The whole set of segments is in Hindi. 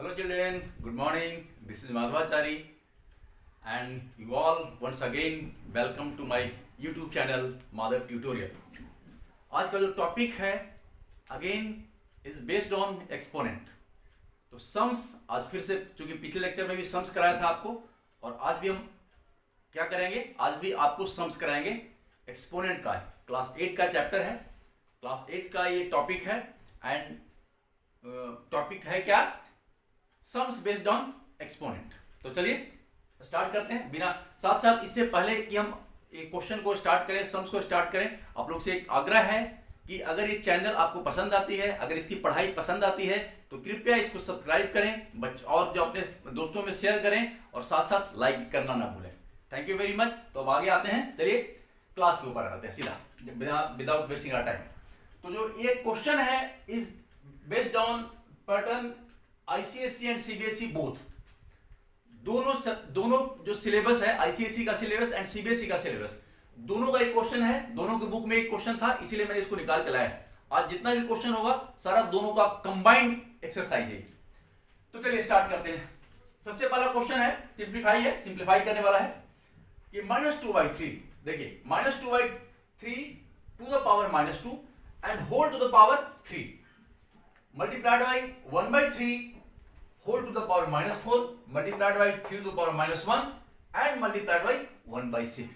Hello children, good morning. This is Madhvachari and you all once again welcome to my YouTube channel Madhav Tutorial. आज का जो टॉपिक है again is based on exponent. तो सम्स आज फिर से, चूंकि पिछले लेक्चर में भी सम्स कराया था आपको और आज भी हम क्या करेंगे, आज भी आपको सम्स कराएंगे. एक्सपोनेंट का है, क्लास 8 का चैप्टर है, क्लास 8 का ये टॉपिक है एंड टॉपिक है क्या, सम्स बेस्ड ऑन एक्सपोनेंट. तो चलिए स्टार्ट करते हैं. बिना साथ साथ इससे पहले कि हम एक क्वेश्चन को स्टार्ट करें, सम्स को स्टार्ट करें, आप लोग से एक आग्रह है कि अगर ये चैनल आपको पसंद आती है, अगर इसकी पढ़ाई पसंद आती है तो कृपया इसको सब्सक्राइब करें और जो अपने दोस्तों में शेयर करें और साथ साथ लाइक करना ना भूलें. Thank you very much. तो अब आगे आते हैं, चलिए क्लास के ऊपर आते हैं सीधा विदाउट वेस्टिंग आवर टाइम. तो जो ये क्वेश्चन है is based on pattern ICSE and CBSE both. दोनों जो सिलेबस है, आईसीएसई का सिलेबस एंड सीबीएसई का सिलेबस, दोनों का एक क्वेश्चन है. दोनों की बुक में एक क्वेश्चन था, इसीलिए मैंने इसको निकाल के लाया है. आज जितना भी क्वेश्चन होगा सारा दोनों का कंबाइंड एक्सरसाइज है. तो चलिए स्टार्ट करते हैं. सबसे पहला क्वेश्चन है, सिंप्लीफाई करने वाला है कि -2/3. देखिए -2/3 to the power -2 and whole to the power 3 multiplied by 1/3 whole to the power -4 multiplied by 3 to the power -1 and multiplied by 1/6.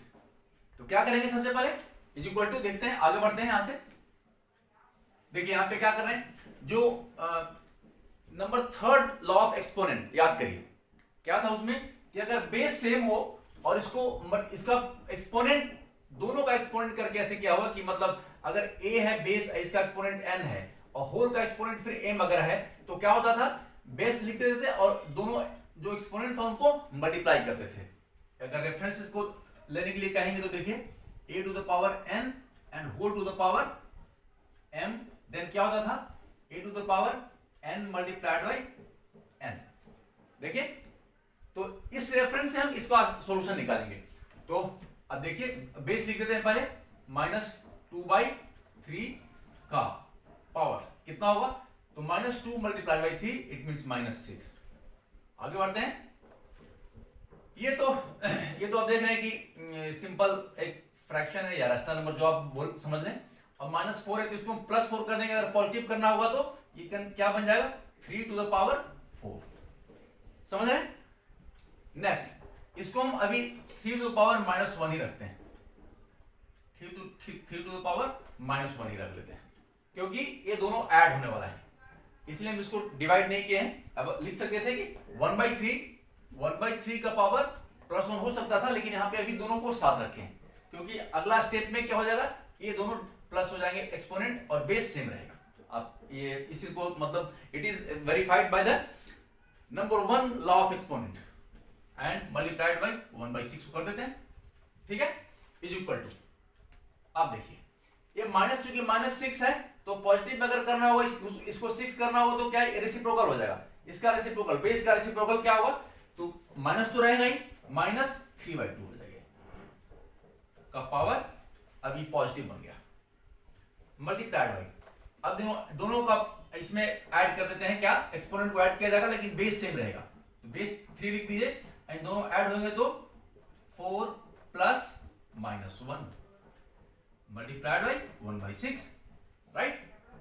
तो क्या करेंगे, सबसे पहले इज इक्वल टू, देखते हैं आगे बढ़ते हैं यहां से. देखिए यहां पे क्या कर रहे हैं, जो number third law of exponent याद करिए. क्या था उसमें कि अगर बेस सेम हो और इसका एक्सपोनेंट, दोनों का एक्सपोनेंट करके ऐसे क्या हुआ कि मतलब अगर a है बेस, इसका एक्सपोनेंट n है और होल का एक्सपोनेंट फिर m अगर है, तो क्या होता था, बेस लिख देते थे और दोनों जो एक्सपोनेंट था उनको मल्टीप्लाई करते थे. अगर रेफरेंसेस को लेने के लिए कहेंगे तो देखिए a to the power n and whole to the power m, then क्या होता था a to the power n multiplied by n. देखिए तो इस रेफरेंस से हम इसका सॉल्यूशन निकालेंगे. तो अब देखिए बेस लिख देते हैं पहले, -2/3 का पावर कितना होगा, तो -2 मल्टीप्लाई बाई 3 इट मीन्स -6. आगे बढ़ते हैं. ये तो आप देख रहे हैं कि सिंपल एक फ्रैक्शन है या रैशनल नंबर, जो आप समझ लें. और -4 है तो इसको +4 कर देंगे. अगर पॉजिटिव करना होगा तो ये क्या बन जाएगा, 3 टू द पावर 4. समझ रहे हैं. नेक्स्ट इसको हम अभी 3 टू द पावर -1 ही रखते हैं. 3 टू द पावर -1 ही रख लेते हैं, क्योंकि ये दोनों ऐड होने वाला है, इसलिए हम इसको डिवाइड नहीं किए हैं. अब लिख सकते थे कि 1/3 का पावर +1 हो सकता था, लेकिन यहाँ पे अभी दोनों को साथ रखे हैं, क्योंकि अगला स्टेप में क्या हो जाएगा, ये दोनों प्लस हो जाएंगे, एक्सपोनेंट और बेस सेम रहेगा. अब ये इसी को मतलब it is verified by the number 1 law of exponent and multiplied by 1/6 कर देते हैं. ठीक है, इज इक्वल टू, अब देखिए ये चूंकि -6 है तो पॉजिटिव में अगर करना होगा, इसको 6 करना होगा तो क्या रेसिप्रोकल हो जाएगा. इसका रेसिप्रोकल, बेस का रेसिप्रोकल क्या होगा, तो माइनस तो रहेगा ही, -3/2 हो जाएगा का पावर. अभी पॉजिटिव बन गया, मल्टीप्लाइड बाई, अब दोनों का इसमें ऐड कर देते हैं. क्या एक्सपोनेंट को ऐड किया जाएगा, लेकिन बेस सेम रहेगा, तो बेस 3 लिख दीजिए एंड दोनों ऐड होंगे तो 4 + -1 multiplied by 1/6, right,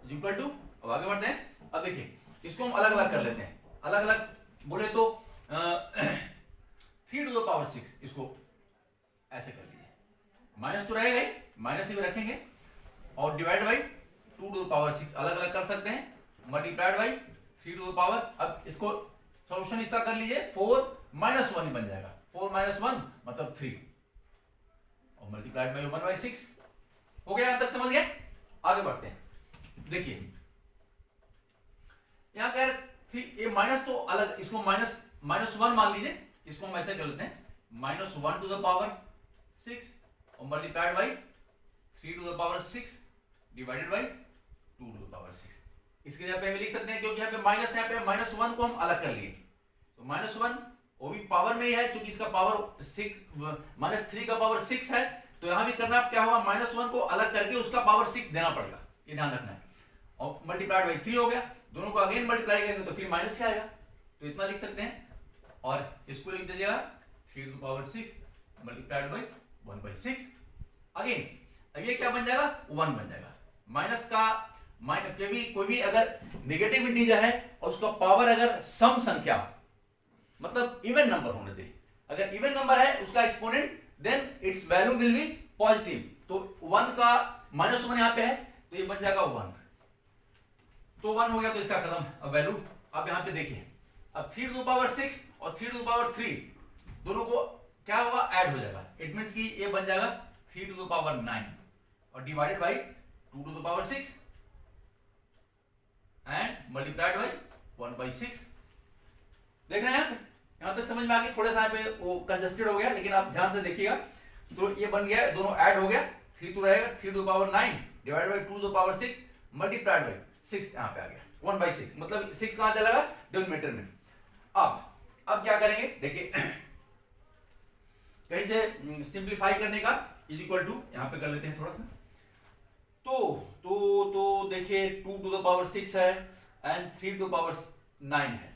is equal to. अब आगे बढ़ते हैं. अब देखिए इसको हम अलग अलग कर लेते हैं. अलग अलग बोले तो 3 टू द पावर 6, इसको ऐसे कर लीजिए. माइनस तो रहेगा ही, माइनस ही रखेंगे और divide by 2 to the power 6 अलग अलग कर सकते हैं, multiplied by 3 to the power. अब इसको सॉल्यूशन इसका कर लीजिए, 4 - 1 बन जाएगा. 4 - 1 मतलब 3 और मल्टीप्लाइड बाई 1/6 हो गया. यहां तक समझ गए. आगे बढ़ते हैं. देखिए यहां पे ये माइनस तो अलग, इसको -1 मान लीजिए, इसको हम ऐसे कर लेते हैं, -1 टू द पावर 6 और multiplied by 3 to the power 6 divided by 2 to the power 6. इसके जगह पे हम लिख सकते हैं, क्योंकि यहाँ पे माइनस, यहाँ पे -1 को हम अलग कर लिए, तो -1 वो भी पावर में ही है, क्योंकि इसका पावर 6 -3 का पावर 6 है, तो यहां भी करना क्या होगा, -1 को अलग करके उसका पावर 6 देना पड़ेगा, ये ध्यान रखना है. और मल्टीप्लाइड बाई 3 हो गया. दोनों को अगेन मल्टीप्लाई करेंगे तो फिर माइनस क्या आएगा, तो इतना लिख सकते हैं, और इसको लिख दीजिएगा 3 to the power 6 multiplied by 1/6। Again अब ये क्या बन जाएगा, 1 बन जाएगा। माइनस का माइनस कोई भी अगर नेगेटिव इंटीजर है और उसका पावर अगर सम संख्या मतलब इवन नंबर होना चाहिए, अगर इवन नंबर है उसका exponent then it's value will be positive. तो 1 का -1 यहां पे है तो ये बन जाएगा 1, तो 1 हो गया तो इसका खत्म। अब वैल्यू अब यहां पे देखिए, अब 3 to the power 6 और 3 to the power 3 दोनों को क्या होगा, ऐड हो जाएगा। इट मींस कि ये बन जाएगा 3 to the power 9 और divided by 2 to the power 6 and multiplied by 1/6। देख रहे हैं आप, यहां तक समझ में आ गई। थोड़ा सा पे वो कंजस्टेड हो गया, लेकिन आप ध्यान से देखिएगा। तो ये बन गया, दोनों ऐड हो गया, 3 to रहेगा 3 to the power 9 divided by 2 to the power 6 multiplied by 6 यहां पे आ गया 1/6, मतलब 6 कहां चला गया, डिनोमिनेटर में। अब क्या करेंगे देखिए, कहीं से सिंप्लीफाई करने का इज इक्वल टू यहां पे कर लेते हैं थोड़ा सा। तो देखिए 2 to the power 6 है एंड 3 to the power 9 है,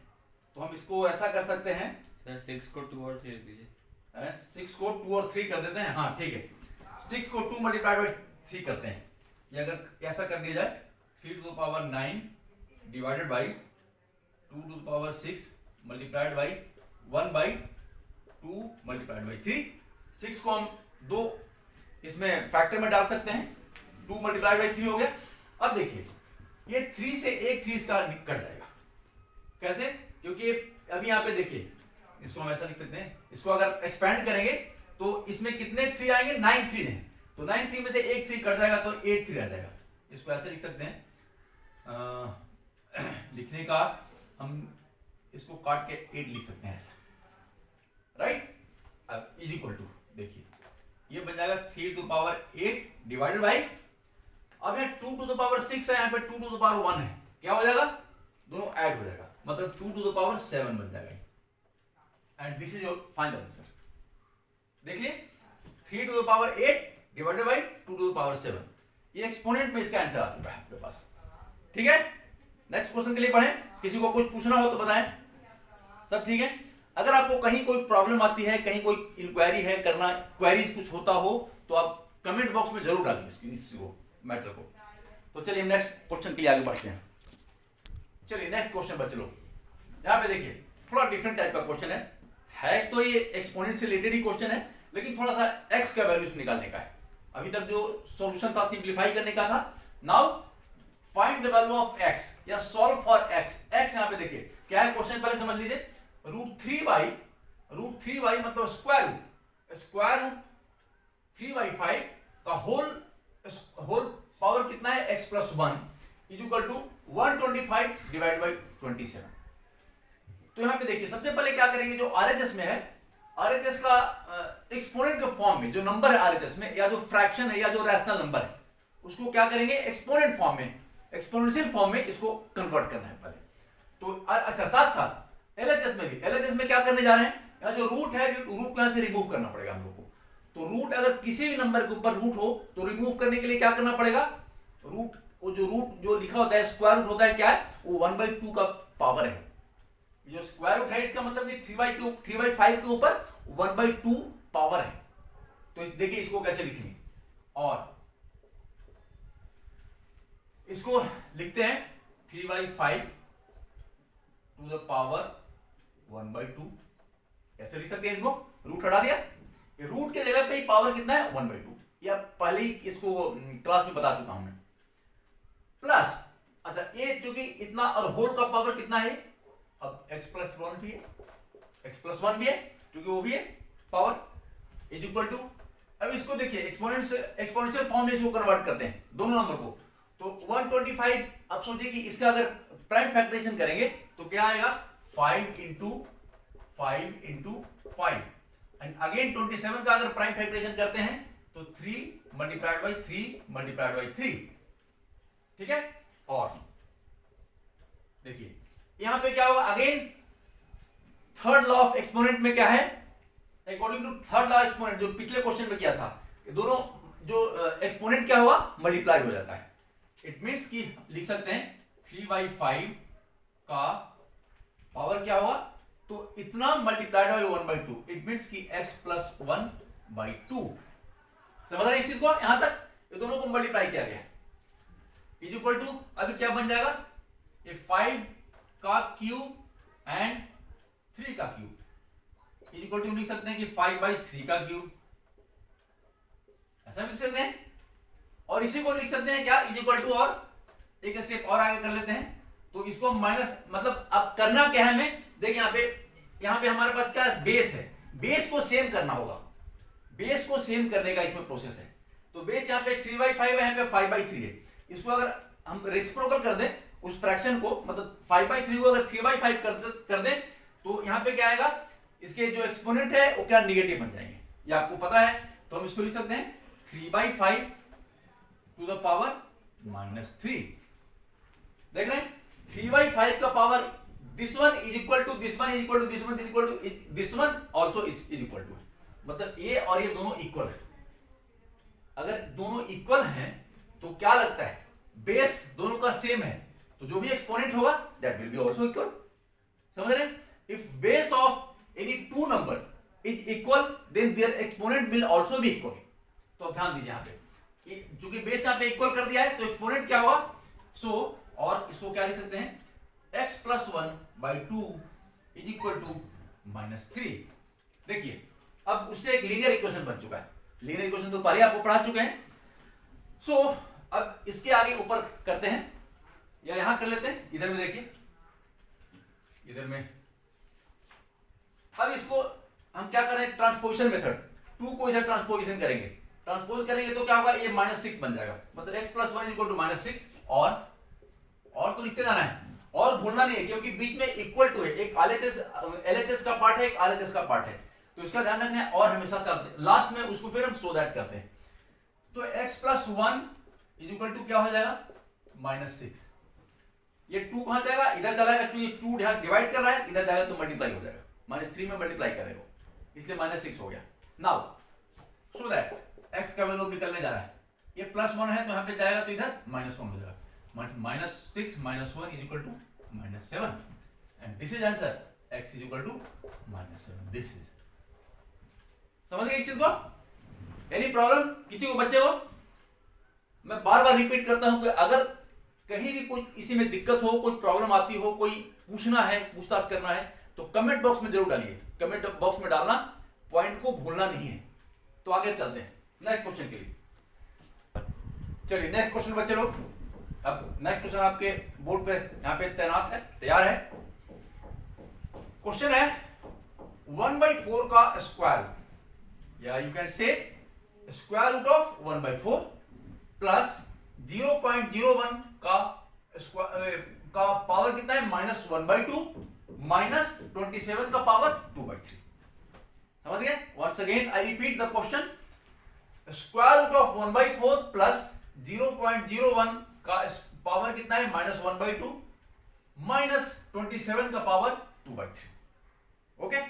तो हम इसको ऐसा कर सकते हैं सर 6 को 2 और 3 दीजिए, 6 को 2 और 3 कर देते हैं। हाँ ठीक है, 6 को 2 मल्टीप्लाइड बाई 3 करते हैं। ये अगर ऐसा कर दिया जाए 3 to the power 9 divided by 2 to the power 6 multiplied by 1/2 multiplied by 3। 6 को हम 2 इसमें फैक्टर में डाल सकते हैं, 2 मल्टीप्लाइड बाई 3 हो गया। अब देखिए ये 3 से एक 3 इसका कट जाएगा, कैसे, क्योंकि अभी यहाँ पे देखिए, इसको हम ऐसा लिख सकते हैं, इसको अगर एक्सपैंड करेंगे तो इसमें कितने 3 आएंगे, 9 3 हैं, तो 9 3 में से एक 3 कट जाएगा तो 8 3 रह जाएगा। इसको ऐसे लिख सकते हैं, लिखने का हम इसको काट के 8 लिख सकते हैं ऐसा, राइट। अब इज इक्वल टू देखिए ये बन जाएगा 3 to the power 8 divided by, अब यहाँ 2 to the power 6 है, यहाँ पे 2 to the power 1 है, क्या हो जाएगा, दोनों ऐड हो जाएगा, मतलब 2 to the power 7 बन जाएगा। And this is your final answer. देखिए 3 to the power 8 divided by 2 to the power 7, ये एक्सपोनेंट में इसका आंसर आ चुका है आपके पास। ठीक है, नेक्स्ट क्वेश्चन के लिए पढ़ें। किसी को कुछ पूछना हो तो बताएं, सब ठीक है। अगर आपको कहीं कोई प्रॉब्लम आती है, कहीं कोई इंक्वायरी है करना, क्वेरीज कुछ होता हो तो आप कमेंट बॉक्स में जरूर डालिए इस मैटर को। तो चलिए नेक्स्ट क्वेश्चन के लिए आगे बढ़ते हैं। चलिए नेक्स्ट क्वेश्चन बच्चे लोग, यहाँ पे देखिए थोड़ा डिफरेंट टाइप का क्वेश्चन है तो ये एक्सपोनेंट से रिलेटेड ही क्वेश्चन है, लेकिन थोड़ा सा एक्स का वैल्यूज निकालने का है। अभी तक जो सॉल्यूशन था सिंप्लीफाई करने का था, now find the value of x या सॉल्व फॉर एक्स। एक्स यहाँ पे देखिए क्या है क्वेश्चन, पहले समझ लीजिए। रूट थ्री बाई मतलब स्क्वायर रूट 3/5 का होल पावर कितना है, x plus 1 is equal to 125 divide by 27। तो यहां पे देखिए सबसे पहले क्या करेंगे, जो आरएचएस में है, आरएचएस का एक्सपोनेंट के फॉर्म में जो नंबर है आरएचएस में, या जो फ्रैक्शन है या जो रैशनल नंबर है, उसको क्या करेंगे, एक्सपोनेंट फॉर्म में, एक्सपोनेंशियल फॉर्म में इसको कन्वर्ट करना है पहले। तो अच्छा साथ साथ एलएचएस में क्या करने जा रहे हैं, यहाँ जो रूट है, रूट को यहाँ से रिमूव करना पड़ेगा हम लोग को। तो रूट अगर किसी भी नंबर के ऊपर रूट हो तो रिमूव करने के लिए क्या करना पड़ेगा, रूट जो लिखा होता है स्क्वायर रूट होता है, क्या है वो 1/2 का पावर है। जो स्क्वायर रूट है इसका मतलब कि 3/5 के ऊपर 1/2 पावर है। तो देखिए इसको कैसे लिखेंगे, और इसको लिखते हैं 3/5 टू द पावर 1/2। कैसे लिख सकते हैं इसको, रूट हटा दिया, रूट के जगह पे ही पावर कितना है 1/2, या पहले ही इसको क्लास में बता चुका हूं मैं। प्लस अच्छा ये चूंकि इतना और होल का पावर कितना है, अब x प्लस 1 भी है, क्योंकि वो भी है पावर इज इक्वल टू। अब इसको देखिए एक्सपोनेंशियल फॉर्म में इसको कन्वर्ट करते हैं दोनों नंबर को, तो 125। अब सोचिए कि इसका अगर प्राइम फैक्टराइजेशन करेंगे तो क्या आएगा, 5 into 5 एंड अगेन 27 का अगर प्राइम फैक्टराइजेशन करते हैं तो 3 मल्टीप्लाइड बाई 3 ठीक है। और देखिए यहां पे क्या होगा, again third law of exponent में क्या है, according to third law exponent जो पिछले क्वेश्चन में किया था, दोनों जो एक्सपोनेंट क्या होगा, मल्टीप्लाई हो जाता है। इट मींस कि लिख सकते हैं 3/5 का पावर क्या होगा, तो इतना मल्टीप्लाइड बाई 1/2, इट मीन्स कि x प्लस 1/2। समझ रहे हैं इस चीज को, यहां तक ये दोनों को मल्टीप्लाई किया गया इज इक्वल टू, अभी क्या बन जाएगा, ये 5 का क्यूब एंड 3 का क्यूब इज इक्वल टू लिख सकते हैं कि 5/3 का क्यूब, ऐसा भी लिख सकते हैं। और इसी को लिख सकते हैं क्या, इज इक्वल टू, और एक स्टेप और आगे कर लेते हैं, तो इसको माइनस, मतलब अब करना क्या है हमें, देखिए यहाँ पे हमारे पास क्या बेस है, बेस को सेम करना होगा, बेस को सेम करने का इसमें प्रोसेस है। तो बेस यहाँ पे 3/5 है, यहाँ पे 5/3 है। इसको अगर हम रेसिप्रोकल कर दें उस फ्रैक्शन को, मतलब 5/3 को अगर 3/5 कर दें, तो यहाँ पे क्या आएगा, इसके जो एक्सपोनेंट है वो क्या निगेटिव बन जाएंगे, ये आपको पता है। तो हम इसको लिख सकते हैं 3/5 टू द पावर -3। देख रहे हैं, 3/5 का power this one is equal to this one is equal to this one is equal to this one also is equal to, मतलब ये और ये दोनों इक्वल है। अगर दोनों इक्वल हैं तो क्या लगता है, बेस दोनों का सेम है, तो जो भी एक्सपोनेंट होगा that will be also equal. समझ रहे हैं, if base of any two number is equal then their exponent will also be equal. तो अब ध्यान दीजिए यहाँ पे कि चूंकि बेस यहाँ पे इक्वल कर दिया है तो एक्सपोनेंट क्या होगा, सो और इसको क्या लिख सकते हैं, x plus 1/2 is equal to -3। देखिए अब उससे एक लीनियर इक्वेशन बन चुका है, लीनियर इक्वेशन तो पहले आपको पढ़ा चुके हैं। सो अब इसके आगे ऊपर करते हैं, या यहां कर लेते हैं, इधर में देखिए, इधर में अब इसको हम क्या करें, ट्रांसपोजिशन मेथड, 2 को इधर ट्रांसपोजिशन करेंगे, ट्रांसपोज करेंगे तो क्या होगा, ये -6 बन जाएगा, मतलब x प्लस 1 इक्वल टू -6। और तो लिखते जाना है, और भूलना नहीं है, क्योंकि बीच में इक्वल टू है, एक LHS का पार्ट है, एक RHS का पार्ट है, तो इसका ध्यान रखना है। और हमेशा चलते लास्ट में उसको फिर हम सो दैट करते हैं, तो x plus 1 is equal to क्या हो जाएगा, -6। ये 2 कहां जाएगा, इधर चला जाएगा, क्योंकि 2 डिवाइड कर रहा है, इधर जाएगा तो मल्टीप्लाई हो जाएगा, -3 में मल्टीप्लाई करेगा, इसलिए -6 हो गया। नाउ सो दैट x का वैल्यू निकलने जा रहा है, ये +1 है तो यहाँ पे जाएगा तो इधर -1 हो जाएगा, -6 - 1 is equal to -7, and this is answer, x is equal to -7। This is, समझ गए इस चीज को, एनी प्रॉब्लम किसी को, बच्चे को? मैं बार बार रिपीट करता हूं कि अगर कहीं भी कोई इसी में दिक्कत हो, कोई प्रॉब्लम आती हो, कोई पूछना है, पूछताछ करना है, तो कमेंट बॉक्स में जरूर डालिए, कमेंट बॉक्स में डालना, पॉइंट को भूलना नहीं है। तो आगे चलते हैं नेक्स्ट क्वेश्चन के लिए। चलिए नेक्स्ट क्वेश्चन बच्चे लोग, अब नेक्स्ट क्वेश्चन आपके बोर्ड पे यहाँ पे तैनात है, तैयार है। क्वेश्चन है 1/4 का स्क्वायर, या you can say square root of 1/4 plus 0.01 का पावर कितना है, -1/2 माइनस 27 का पावर 2/3। समझ गए? Once again I repeat the question, square root of 1/4 plus 0.01 का पावर कितना है, -1/2 माइनस 27 का पावर 2/3। ओके,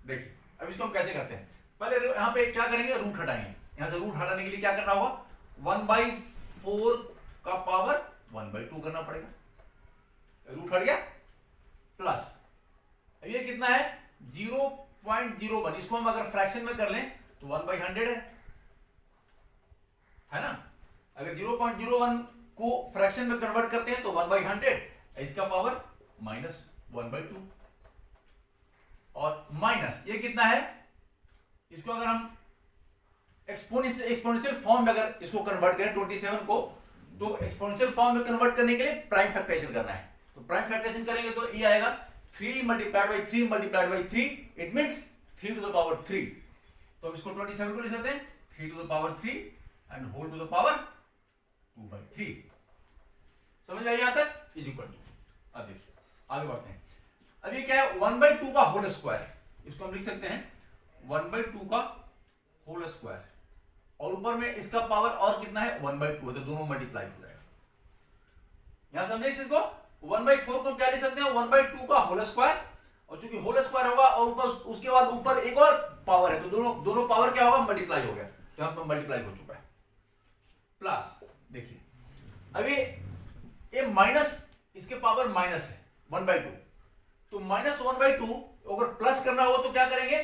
देखिए अब इसको हम कैसे करते हैं। पहले यहां पे क्या करेंगे, रूट हटाएंगे, यहां से रूट हटाने के लिए क्या करना होगा, 1/4 का पावर 1/2 करना पड़ेगा, रूट हट गया, प्लस ये कितना है 0.01, इसको हम अगर फ्रैक्शन में कर लें तो 1/100 है ना। अगर 0.01 को फ्रैक्शन में कन्वर्ट करते हैं तो 1/100, इसका पावर -1/2, और माइनस ये कितना है, इसको अगर हम एक्सपोनेंशियल फॉर्म में अगर इसको कन्वर्ट करें 27 को, तो एक्सपोनेंशियल फॉर्म में कन्वर्ट करने के लिए प्राइम फैक्टराइजेशन करना है। तो प्राइम फैक्टराइजेशन करेंगे तो ये आएगा 3 multiplied by 3 multiplied by 3, it means 3 to the power 3। तो हम इसको 27 को लिख सकते हैं 3 to the power 3 and whole to the power 2/3। समझ में आई यहां तक, इज इक्वल टू, अब देखिए आगे बढ़ते हैं। अब ये क्या है, 1/2 का होल स्क्वायर, इसको हम लिख सकते हैं 1/2 का होल स्क्वायर, और ऊपर में इसका पावर और कितना है 1/2, तो दोनों मल्टीप्लाई हो जाएगा। यहां समझे इस इसको, 1/4 को क्या लिख सकते हैं 1/2 का होल स्क्वायर, और चूंकि होल स्क्वायर होगा और ऊपर उसके बाद ऊपर एक और पावर है, तो दोनों पावर क्या होगा, मल्टीप्लाई हो गया, तो यहां पर मल्टीप्लाई हो चुका है। प्लस देखिए अभी ये माइनस, इसके पावर माइनस है 1/2, तो -1/2 अगर प्लस करना हो तो क्या करेंगे,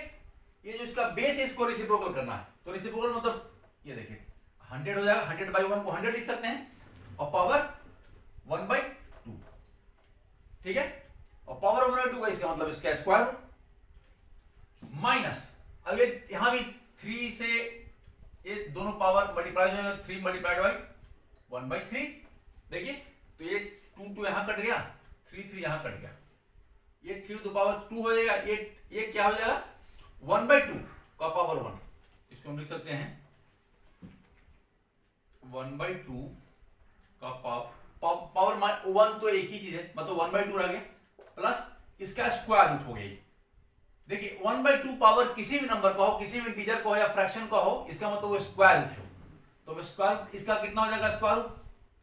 ये जो इसका बेस है इसको रेसिप्रोकल करना है, तो रेसिप्रोकल मतलब ये देखिए 100 हो जाएगा, 100/1 को 100 लिख सकते हैं और पावर 1/2, ठीक है। और पावर 1/2 का इसका मतलब इसका स्क्वायर रूट माइनस, अब ये यहां भी 3 से ये दोनों पावर मल्टीप्लाई हो जाएगा, 3 × 1/3, देखिए तो ये 2 यहां कट गया, 3 यहां कट गया, ये 3^2 हो जाएगा, ये क्या हो जाएगा 1/2 का पावर 1, इसको हम लिख सकते हैं 1/2 का पावर 1 तो एक ही चीज है, मतलब 1/2 रह गया, प्लस इसका स्क्वायर रूट हो गया। देखिए 1/2 पावर किसी भी नंबर का हो, किसी भी इंटीजर का हो या फ्रैक्शन का हो, इसका मतलब वो स्क्वायर रूट है, तो स्क्वायर इसका कितना हो जाएगा स्क्वायर रूट,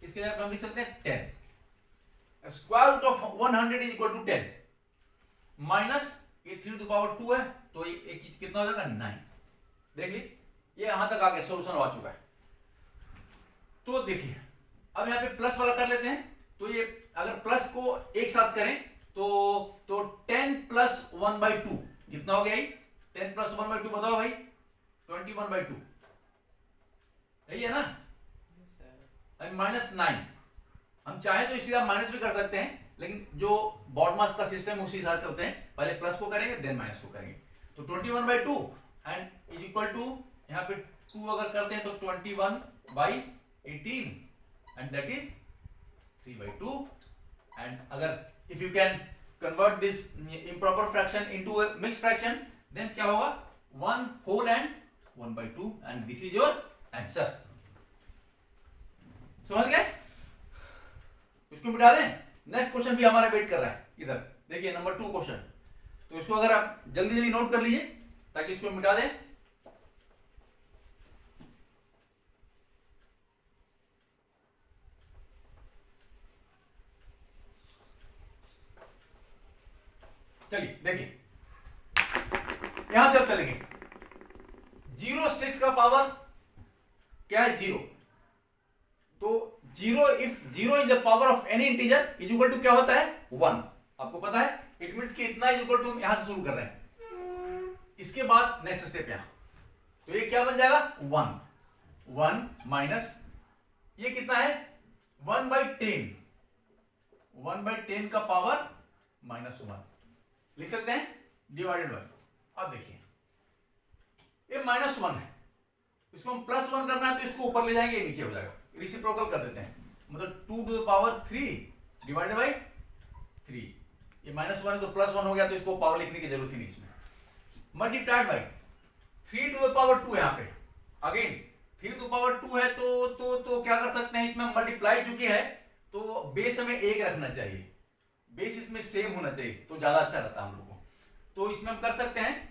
इसके जगह पे हम लिख सकते हैं 10, square root of 100 is equal to 10 minus ये 3^2 है, तो ये कितना हो जाएगा 9। देख लीजिए ये यहां तक आ गया, सोल्यूशन आ चुका है। तो देखिए अब यहां पे प्लस वाला कर लेते हैं, तो ये अगर प्लस को एक साथ करें तो 10 + 1/2 कितना हो गया, 10 + 1/2 बताओ भाई, 21/2, यही है ना, -9, हम चाहे तो इसी माइनस भी कर सकते हैं, लेकिन जो बॉडमास का सिस्टम उसी हिसाब से होते हैं, पहले प्लस को करेंगे देन माइनस को करेंगे, तो 21/2 एंड इज इक्वल टू यहाँ पे 2 अगर करते हैं तो 21/18 एंड दैट इज 3/2, एंड अगर if you can convert this improper fraction into a mixed fraction then क्या होगा 1 whole and 1/2 and this is your answer. समझ गए, इसको मिटा दें। नेक्स्ट क्वेश्चन भी हमारा वेट कर रहा है, इधर देखिए नंबर 2 क्वेश्चन, तो इसको अगर आप जल्दी जल्दी नोट कर लीजिए ताकि इसको मिटा दें। चलिए देखिए यहां से अब चलेंगे, 0.6 का पावर क्या है 0, तो 0 if 0 is the power of any integer is equal to क्या होता है 1, आपको पता है, इट मींस कि इतना इज इक्वल टू, यहां से शुरू कर रहे हैं, इसके बाद नेक्स्ट स्टेप यहां, तो ये क्या बन जाएगा 1 माइनस ये कितना है 1/10, 1/10 का पावर -1 लिख सकते हैं डिवाइडेड बाय, अब देखिए ये -1 है, इसको हम +1 करना है तो इसको ऊपर ले जाएंगे, नीचे हो जाएगा, रेसिप्रोकल कर देते हैं, मतलब 2⁻³ डिवाइडेड बाय 3, ये -1 है तो +1 हो गया, तो इसको पावर लिखने की जरूरत ही नहीं इसमें, मल्टीप्लाइड बाय 3⁻², यहां पे अगेन 3⁻² है तो क्या कर सकते हैं, इसमें मल्टीप्लाई चुकी है तो बेस हमें 1 रखना चाहिए, बेस इसमें सेम होना चाहिए तो ज्यादा अच्छा रहता है हम लोग को, तो इसमें हम कर सकते हैं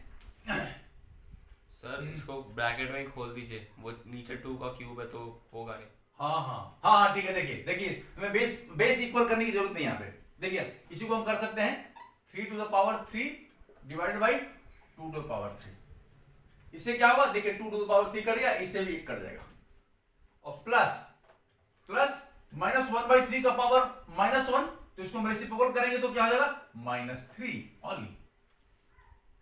सर इसको ब्रैकेट में ही खोल दीजिए, वो नीचे 2 का क्यूब है तो होगा नहीं। हाँ ठीक है, देखिए हमें बेस इक्वल करने की जरूरत नहीं, यहाँ पे देखिए इसी को हम कर सकते हैं 3⁻³ डिवाइडेड बाई 2⁻3, इससे क्या होगा देखिए 2⁻3 कट गया, इससे भी 1 कट जाएगा, और प्लस -1/3 का पावर -1, तो इसको हम रेसिप्रोकल करेंगे तो क्या हो जाएगा -3 ओनली,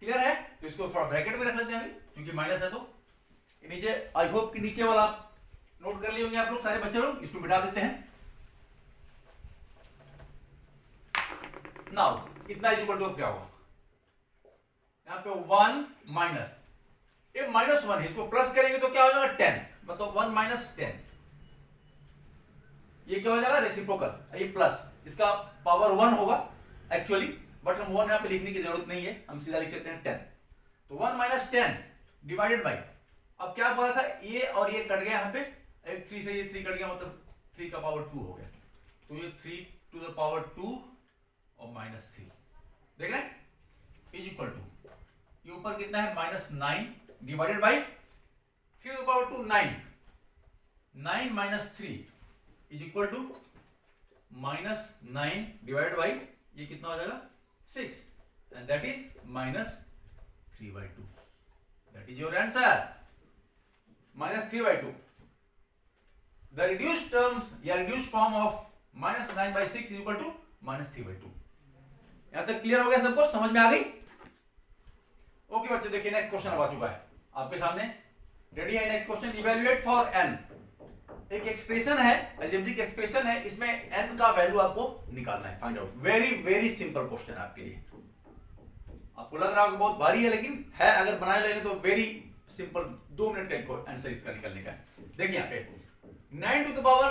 क्लियर है, तो इसको थोड़ा ब्रैकेट में रख लेते हैं अभी क्योंकि माइनस है, तो नीचे आई होप कि नीचे वाला नोट कर लिए होंगे आप लोग सारे बच्चे लोग, इसको मिटा देते हैं। नाउ इतना इज इक्वल टू क्या होगा, यहां पे 1 माइनस ये -1 है, इसको प्लस करेंगे तो क्या हो जाएगा 10, मतलब 1 - 10, ये क्या हो जाएगा रेसिप्रोकल, ये प्लस इसका पावर 1 होगा एक्चुअली, बट हम 1 यहां पे लिखने की जरूरत नहीं है, हम सीधा लिख सकते हैं 10, तो 1 - 10 डिवाइडेड बाई, अब क्या बोला था ये और ये कट गया, यहां पे एक 3 से ये 3 कट गया, मतलब 3 का पावर 2 हो गया, तो ये 3⁻2 और -3 देख रहे हैं, इज इक्वल टू ये ऊपर कितना है -9 divided by 3⁻2 9 - 3 is equal to -9 divided by ये कितना हो जाएगा 6, and that is -3/2, that is your answer, -3/2। The reduced terms या reduced form of -9/6 is equal to -3/2, यहां तक क्लियर हो गया सबको, समझ में आ गई? ओके बच्चों, देखिए नेक्स्ट क्वेश्चन अब आ चुका है आपके सामने, रेडी है? Next question, evaluate for n। एक एक्सप्रेशन है, अलजेब्रिक एक्सप्रेशन है, इसमें n का वैल्यू आपको निकालना है, find out. Very very simple question है आपके लिए। आपको लग रहा होगा बहुत भारी है, लेकिन है, अगर बनाने लगे तो वेरी सिंपल, 2 मिनट का आंसर इसका निकलने का है। देखिए यहाँ पे 9 to the power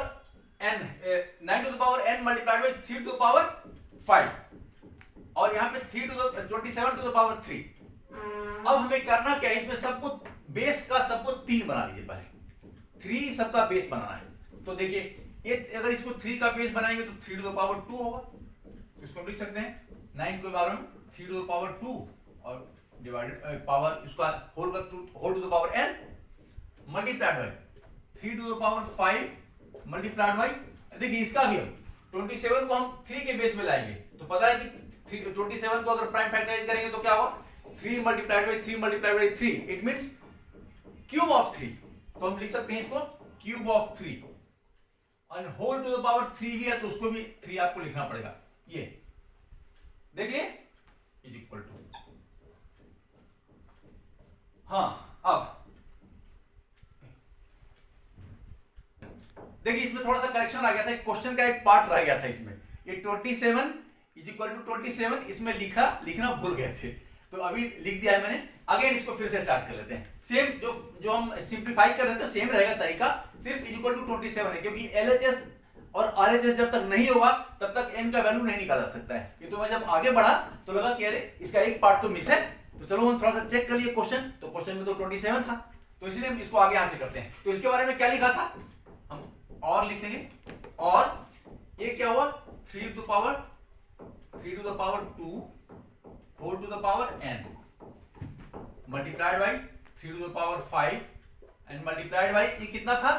n multiplied by 3 to the power 5, और यहाँ पे 27 टू द पावर 3। अब हमें करना क्या है, इसमें सबको बेस का सबको 3 बना लीजिए पहले, 3 सबका बेस बनाना है। तो देखिए ये अगर इसको 3 का बेस बनाएंगे तो 3 टू द पावर 2 होगा, तो इसको हम लिख सकते हैं 9 के बारे में 3 टू द पावर 2 और डिवाइडेड पावर इसका whole to the power n multiplied by 3 to the power 5 multiplied by, देखिए इसका भी हम 27 को हम 3 के बेस में लाएंगे, तो पता है कि 27 को अगर प्राइम फैक्टराइज करेंगे तो क्या होगा, 3 multiplied by 3 multiplied by 3, it means cube of 3। तो हम लिख सकते हैं इसको क्यूब ऑफ 3, और होल टू द पावर 3 भी है तो उसको भी 3 आपको लिखना पड़ेगा। ये देखिए इज इक्वल टू, हाँ अब देखिए इसमें थोड़ा सा करेक्शन आ गया था, क्वेश्चन का एक पार्ट रह गया था इसमें, ये 27 इज इक्वल टू 27 इसमें लिखना भूल गए थे, तो अभी लिख दिया है मैंने। अगेन इसको फिर से स्टार्ट कर लेते हैं, सेम जो हम सिंप्लीफाई कर रहे थे सेम रहेगा तरीका, सिर्फ इज इक्वल टू 27 है, क्योंकि LHS और RHS जब तक नहीं होगा तब तक n का वैल्यू नहीं निकाला सकता है। ये तो मैं जब आगे बढ़ा तो लगा कि अरे इसका एक पार्ट तो मिस है, तो चलो हम थोड़ा सा चेक कर लिए क्वेश्चन, तो क्वेश्चन में तो 27 था, तो इसलिए हम इसको आगे यहां से करते हैं। तो इसके बारे में क्या लिखा था, हम और लिखेंगे, और ये क्या हुआ 3 to the power 2 whole to the power n multiplied by 3 to the power 5 and multiplied by ये कितना था,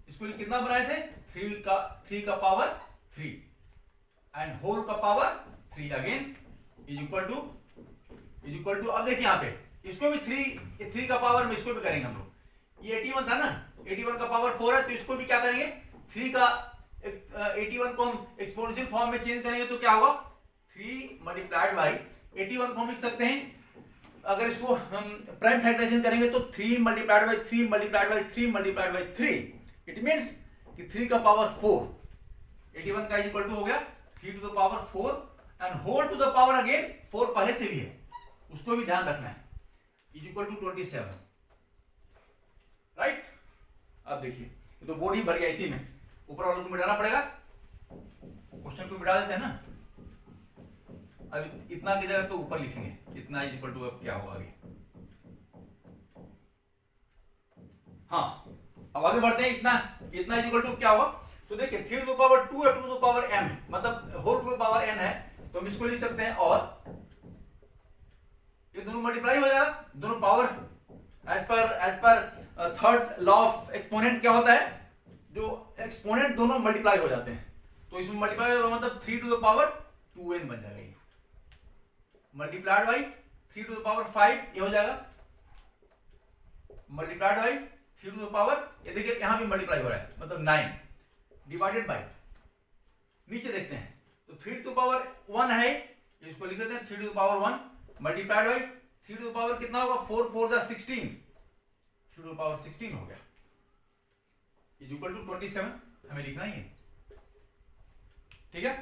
इसको कितना बनाए थे 3 का पावर 3 एंड होल का power 3 again is equal to अब देखिए यहाँ पे इसको भी 3 का पावर में इसको भी करेंगे हम लोग, ये 81 था ना, 81 का पावर 4 है, तो इसको भी क्या करेंगे 3 का 81 को हम एक्सपोनेंशियल फॉर्म में चेंज करेंगे तो क्या होगा 3 मल्टीप्लाइड बाई 81 को हम लिख सकते हैं, अगर इसको हम प्राइम फैक्टराइजेशन करेंगे तो 3 multiplied by 3 multiplied by 3 multiplied by 3, it means कि 3 का पावर 4, 81 का इक्वल टू हो गया 3 to the power 4 and whole to the power again 4 पहले से भी है, उसको भी ध्यान रखना है, इज इक्वल टू 27, राइट। अब देखिए ये तो बोर्ड ही भर गया, इसी में ऊपर वालों को मिटाना पड़ेगा, क्वेश्चन को मिटा देते हैं ना। अब इतना की जगह तो ऊपर लिखेंगे, इतना इज इक्वल टू अब क्या होगा आगे, हाँ अब आगे बढ़ते हैं, इतना इज इक्वल टू क्या होगा, तो देखिए 3 टू द पावर 2 है, 2 टू द पावर m मतलब whole to the power n है, तो हम इसको लिख सकते हैं, और ये दोनों मल्टीप्लाई हो जाएगा, दोनों पावर एज पर थर्ड लॉ ऑफ एक्सपोनेंट क्या होता है, जो एक्सपोनेंट दोनों मल्टीप्लाई हो जाते हैं, तो इसमें मल्टीप्लाई होगा मतलब 3 टू द पावर 2n बन जाएगा, ये multiplied by 3 to the power 5 ये हो जाएगा, multiplied by 3 to the power, ये देखिए यहां भी मल्टीप्लाई हो रहा है मतलब 9 डिवाइडेड बाई, नीचे देखते हैं तो 3 टू द पावर 1 है, इसको लिख देते हैं 3 to the power 1 multiplied by 3 to the power कितना होगा 4 4 जा 16, 3 टू द पावर 16 हो गया, इज इक्वल टू 27 हमें लिखना ही है, ठीक है।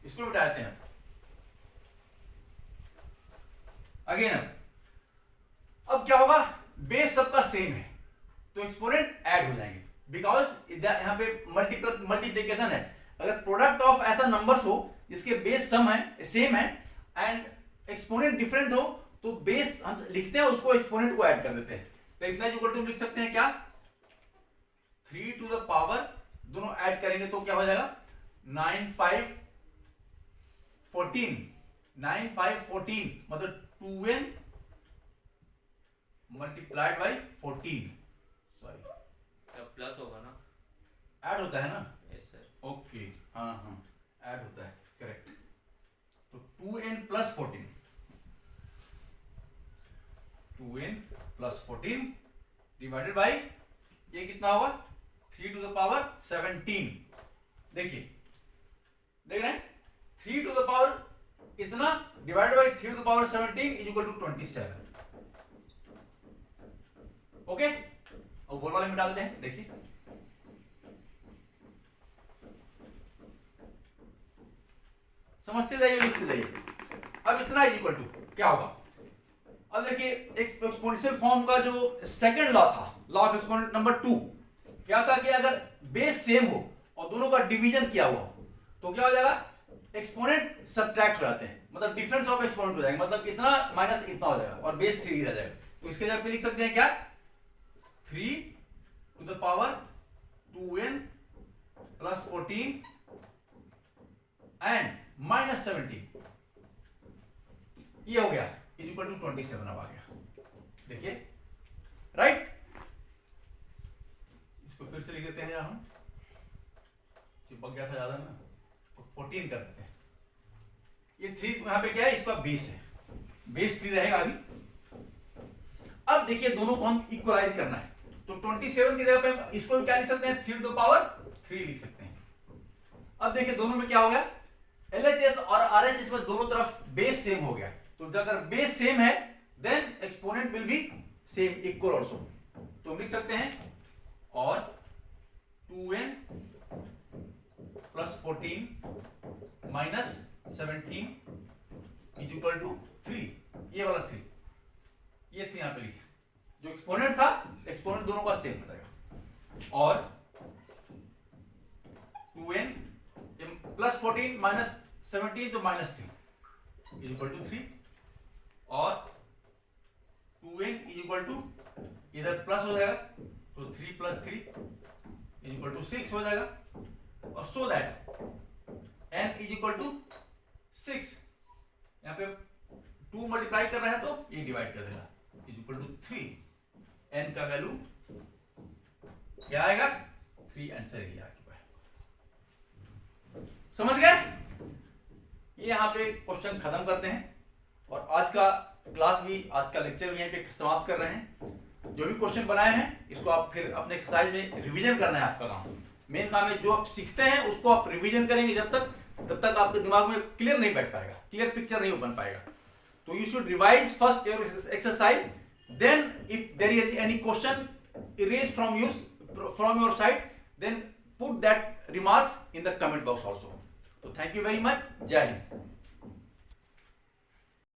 इसको मिटाते हैं अगेन, अब क्या होगा, बेस सबका सेम है तो एक्सपोनेंट ऐड हो जाएंगे, बिकॉज यहां पे मल्टीप्लिकेशन है, अगर प्रोडक्ट ऑफ ऐसा नंबर्स हो जिसके बेस सेम है एंड एक्सपोनेंट डिफरेंट हो तो बेस हम लिखते हैं उसको एक्सपोनेंट को ऐड कर देते हैं, तो इतना इक्वल टू लिख सकते हैं क्या 3 टू द पावर, दोनों ऐड करेंगे तो क्या हो जाएगा 9 5 14 मतलब 2n मल्टीप्लाइड बाई 14, सॉरी तब प्लस होगा ना, ऐड होता है ना, यस सर, ओके हाँ ऐड होता है, करेक्ट, तो 2n प्लस 14 डिवाइडेड बाई ये कितना होगा 3 टू द पावर 17, देखिए देख रहे हैं 3 to the power इतना divide by 3 to the power 17 is equal to 27। Okay, और बोल वाले में डालते हैं, देखिए समझते जाइए, लिखते जाइए। अब इतना इज इक्वल टू क्या होगा, अब देखिए एक्सपोनेंशियल फॉर्म का जो सेकंड लॉ था, लॉ ऑफ एक्सपोनेंट नंबर 2, क्या था कि अगर बेस सेम हो और दोनों का डिवीजन किया हुआ हो तो क्या हो जाएगा, एक्सपोनेंट सब्ट्रैक्ट हो जाते हैं, मतलब डिफरेंस ऑफ एक्सपोनेंट हो जाएगा, मतलब इतना माइनस इतना हो जाएगा और बेस 3 रह जाएगा। तो इसके जगह पे लिख सकते हैं क्या, 3 to the power 2n plus 14 and minus 17, ये हो गया इज इक्वल टू 27। अब आ गया, देखिए राइट। इसको फिर से लिख देते हैं, हम चिपक गया था ज्यादा ना, तो 14 कर देते हैं। ये 3 यहां पे क्या है, इसका बेस है, बेस 3 रहेगा अभी। अब देखिए दोनों को हम इक्वलाइज करना है, तो 27 की जगह पे इसको क्या लिख सकते हैं, 3 to the power 3 लिख सकते हैं। अब देखिए दोनों में क्या हो गया, LHS और RHS में दोनों तरफ बेस सेम हो गया, तो अगर बेस सेम है then exponent will be same, equal also. तो हम लिख सकते हैं और 2n plus 14 minus 17 is equal to 3, ये वाला 3, ये 3 यहां पे लिखे, जो एक्सपोनेंट था एक्सपोनेंट दोनों का सेम रहेगा, और 2n प्लस 14 माइनस 17 तो माइनस 3 इज इक्वल टू 3, और 2n इज इक्वल टू इधर प्लस हो जाएगा तो 3 प्लस 3 इज इक्वल टू 6 हो जाएगा, और so that n is equal to 6, यहां पे 2 मल्टीप्लाई कर रहा है तो ये डिवाइड कर देगा, इज इक्वल टू 3, n का वैल्यू क्या आएगा, 3 आंसर ही आ चुका है। समझ गए, ये यहां पे क्वेश्चन खत्म करते हैं, और आज का क्लास भी, आज का लेक्चर भी यहीं पे समाप्त कर रहे हैं। जो भी क्वेश्चन बनाए हैं इसको आप फिर अपने एक्सरसाइज में रिवीजन करना है, आपका काम मेन काम है। जो आप सीखते हैं उसको आप रिवीजन करेंगे जब तक आपके दिमाग में क्लियर नहीं बैठ पाएगा, क्लियर पिक्चर नहीं बन पाएगा। तो you should revise first your exercise, then if there is any question erased from your side, then put that remarks in the comment box also. So thank you very much. Jai Hind.